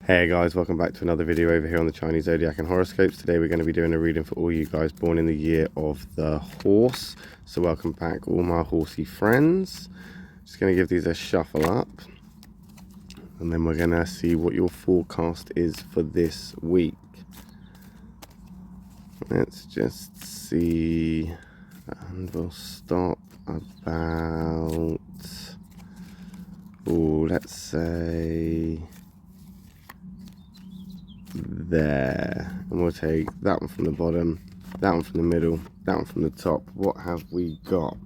Hey guys, welcome back to another video over here on the Chinese Zodiac and Horoscopes. Today we're going to be doing a reading for all you guys born in the year of the horse. So welcome back all my horsey friends. Just going to give these a shuffle up. And then we're going to see what your forecast is for this week. Let's just see. And we'll stop about... oh, let's say... there, and we'll take that one from the bottom, that one from the middle, that one from the top. What have we got?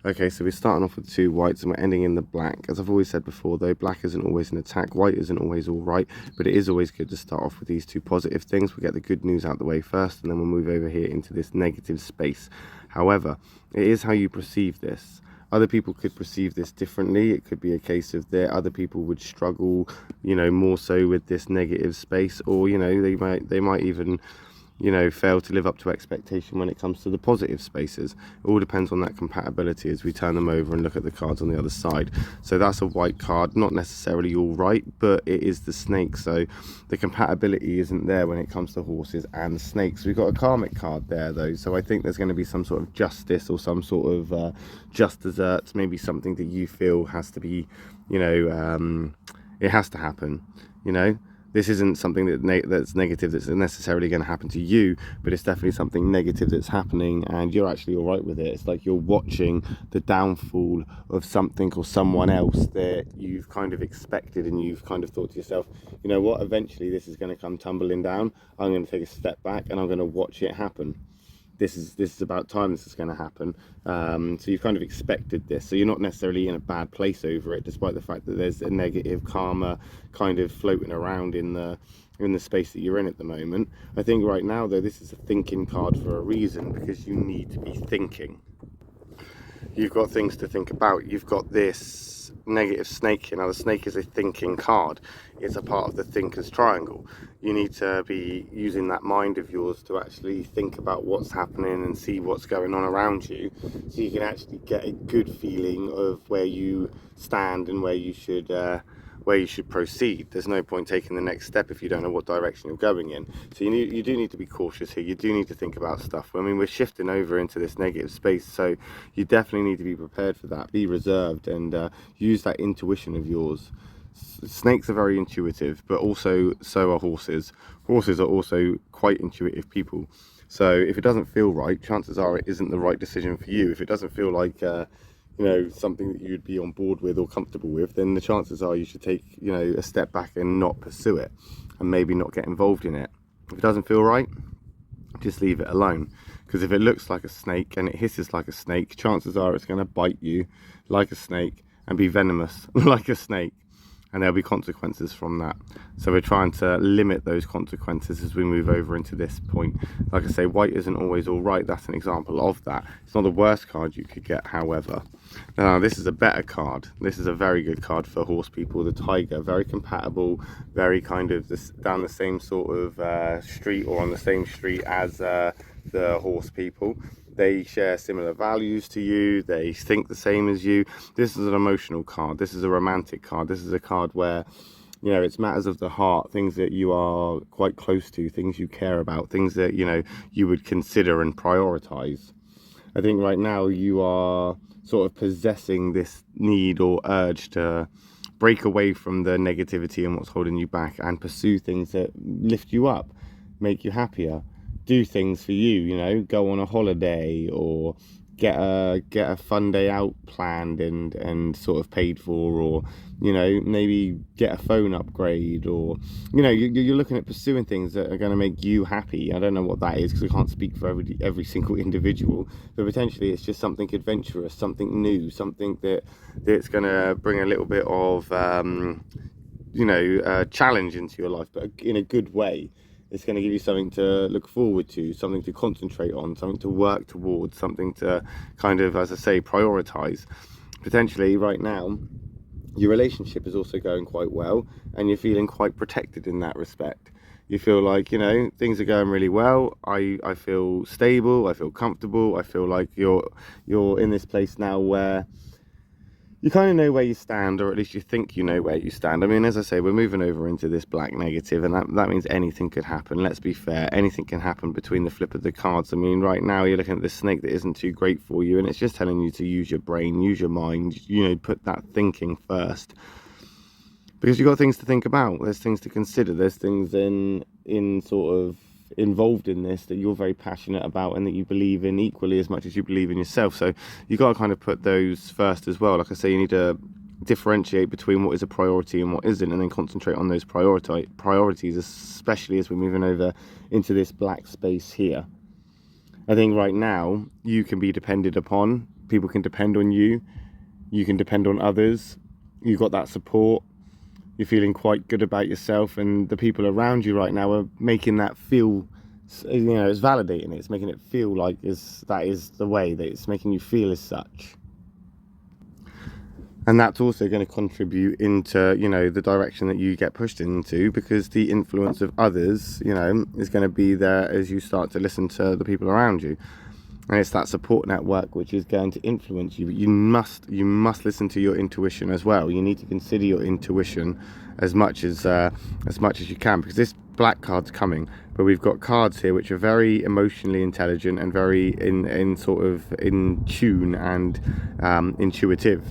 Okay, so we're starting off with two whites and we're ending in the black. As I've always said before though, black isn't always an attack, white isn't always all right, but it is always good to start off with these two positive things. We'll get the good news out the way first, and then we'll move over here into this negative space. However, it is how you perceive this. Other people could perceive this differently. It could be a case of that other people would struggle, you know, more so with this negative space, or, you know, they might even, you know, fail to live up to expectation when it comes to the positive spaces. It all depends on that compatibility as we turn them over and look at the cards on the other side. So that's a white card, not necessarily all right, but it is the snake. So the compatibility isn't there when it comes to horses and snakes. We've got a karmic card there though. So I think there's going to be some sort of justice or some sort of just desserts, maybe something that you feel has to be, you know, it has to happen, you know. This isn't something that's negative that's necessarily going to happen to you, but it's definitely something negative that's happening and you're actually all right with it. It's like you're watching the downfall of something or someone else that you've kind of expected, and you've kind of thought to yourself, you know what, eventually this is going to come tumbling down. I'm going to take a step back and I'm going to watch it happen. This is about time this is going to happen. So you've kind of expected this, so you're not necessarily in a bad place over it, despite the fact that there's a negative karma kind of floating around in the space that you're in at the moment. I think right now though, this is a thinking card for a reason, because you need to be thinking. You've got things to think about. You've got this negative snake here. Now the snake is a thinking card. It's a part of the thinker's triangle. You need to be using that mind of yours to actually think about what's happening and see what's going on around you, so you can actually get a good feeling of where you stand and where you should proceed. There's no point taking the next step if you don't know what direction you're going in. So you do need to be cautious here. You do need to think about stuff. I mean, we're shifting over into this negative space, so you definitely need to be prepared for that. Be reserved and use that intuition of yours. Snakes are very intuitive, but also so are horses. Horses are also quite intuitive people. So if it doesn't feel right, chances are it isn't the right decision for you. If it doesn't feel like you know, something that you'd be on board with or comfortable with, then the chances are you should take, you know, a step back and not pursue it, and maybe not get involved in it. If it doesn't feel right, just leave it alone, because if it looks like a snake and it hisses like a snake, chances are it's going to bite you like a snake and be venomous like a snake, and there'll be consequences from that. So we're trying to limit those consequences as we move over into this point. Like I say, white isn't always all right. That's an example of that. It's not the worst card you could get, however. This is a better card. This is a very good card for horse people. The tiger, very compatible, very kind of down the same sort of street, or on the same street as the horse people. They share similar values to you. They think the same as you. This is an emotional card. This is a romantic card. This is a card where, you know, it's matters of the heart, things that you are quite close to, things you care about, things that, you know, you would consider and prioritize. I think right now you are sort of possessing this need or urge to break away from the negativity and what's holding you back, and pursue things that lift you up, make you happier. Do things for you, you know, go on a holiday, or get a fun day out planned and sort of paid for, or, you know, maybe get a phone upgrade, or, you know, you're looking at pursuing things that are going to make you happy. I don't know what that is, because I can't speak for every single individual, but potentially it's just something adventurous, something new, something that's going to bring a little bit of you know, challenge into your life, but in a good way. It's going to give you something to look forward to, something to concentrate on, something to work towards, something to kind of, as I say, prioritize. Potentially right now, your relationship is also going quite well, and you're feeling quite protected in that respect. You feel like, you know, things are going really well. I feel stable, I feel comfortable, I feel like you're in this place now where you kind of know where you stand, or at least you think you know where you stand. I mean, as I say, we're moving over into this black negative, and that means anything could happen. Let's be fair, anything can happen between the flip of the cards. I mean, right now you're looking at this snake that isn't too great for you, and it's just telling you to use your brain, use your mind, you know, put that thinking first. Because you've got things to think about, there's things to consider, there's things in sort of involved in this that you're very passionate about and that you believe in equally as much as you believe in yourself. So you got to kind of put those first as well. Like I say, you need to differentiate between what is a priority and what isn't, and then concentrate on those priorities, especially as we're moving over into this black space here. I think right now you can be depended upon, people can depend on you, you can depend on others, you've got that support. You're feeling quite good about yourself, and the people around you right now are making that feel, you know, it's validating it, it's making it feel like that is the way, that it's making you feel as such. And that's also going to contribute into, you know, the direction that you get pushed into, because the influence of others, you know, is going to be there as you start to listen to the people around you. And it's that support network which is going to influence you. But you must listen to your intuition as well. You need to consider your intuition as much as you can, because this black card's coming. But we've got cards here which are very emotionally intelligent and very in sort of in tune and intuitive.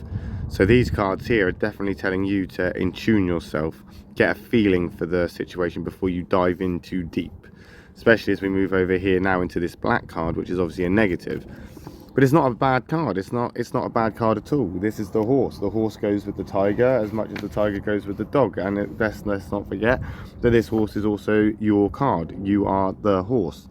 So these cards here are definitely telling you to in-tune yourself, get a feeling for the situation before you dive in too deep. Especially as we move over here now into this black card, which is obviously a negative. But it's not a bad card. It's not a bad card at all. This is the horse. The horse goes with the tiger as much as the tiger goes with the dog. And let's not forget that this horse is also your card. You are the horse.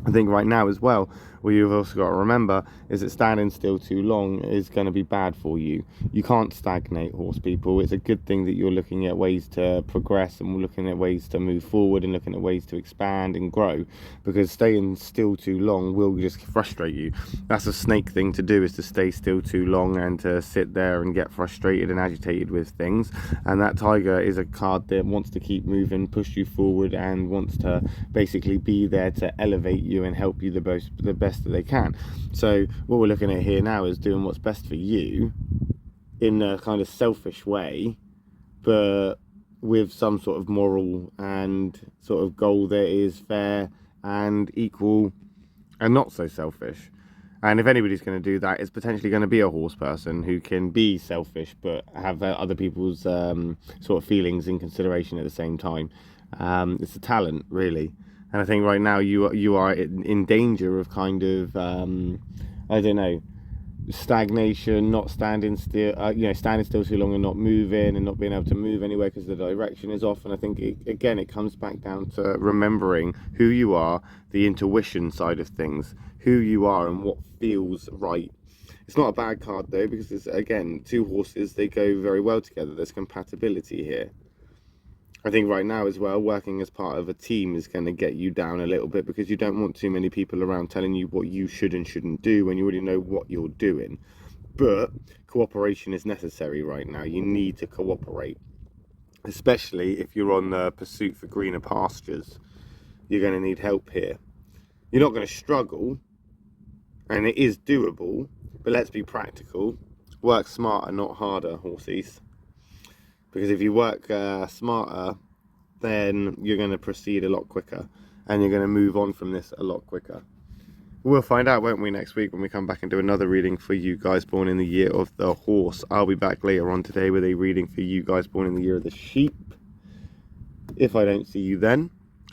I think right now as well, what you've also got to remember is that standing still too long is going to be bad for you. You can't stagnate, horse people. It's a good thing that you're looking at ways to progress, and we're looking at ways to move forward and looking at ways to expand and grow, because staying still too long will just frustrate you. That's a snake thing to do, is to stay still too long and to sit there and get frustrated and agitated with things. And that tiger is a card that wants to keep moving, push you forward, and wants to basically be there to elevate you and help you the best that they can. So what we're looking at here now is doing what's best for you in a kind of selfish way, but with some sort of moral and sort of goal that is fair and equal and not so selfish. And if anybody's going to do that, it's potentially going to be a horse person who can be selfish but have other people's sort of feelings in consideration at the same time. It's a talent, really. And I think right now you are in danger of kind of, I don't know, stagnation, not standing still, standing still too long and not moving and not being able to move anywhere because the direction is off. And I think, it comes back down to remembering who you are, the intuition side of things, who you are and what feels right. It's not a bad card though, because it's, again, two horses, they go very well together. There's compatibility here. I think right now as well, working as part of a team is going to get you down a little bit, because you don't want too many people around telling you what you should and shouldn't do when you already know what you're doing. But cooperation is necessary right now. You need to cooperate, especially if you're on the pursuit for greener pastures. You're going to need help here. You're not going to struggle, and it is doable, but let's be practical. Work smarter, not harder, horsies. Because if you work smarter, then you're going to proceed a lot quicker, and you're going to move on from this a lot quicker. We'll find out, won't we, next week when we come back and do another reading for you guys born in the year of the horse. I'll be back later on today with a reading for you guys born in the year of the sheep. If I don't see you then,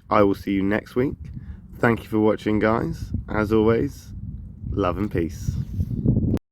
I will see you next week. Thank you for watching, guys. As always, love and peace.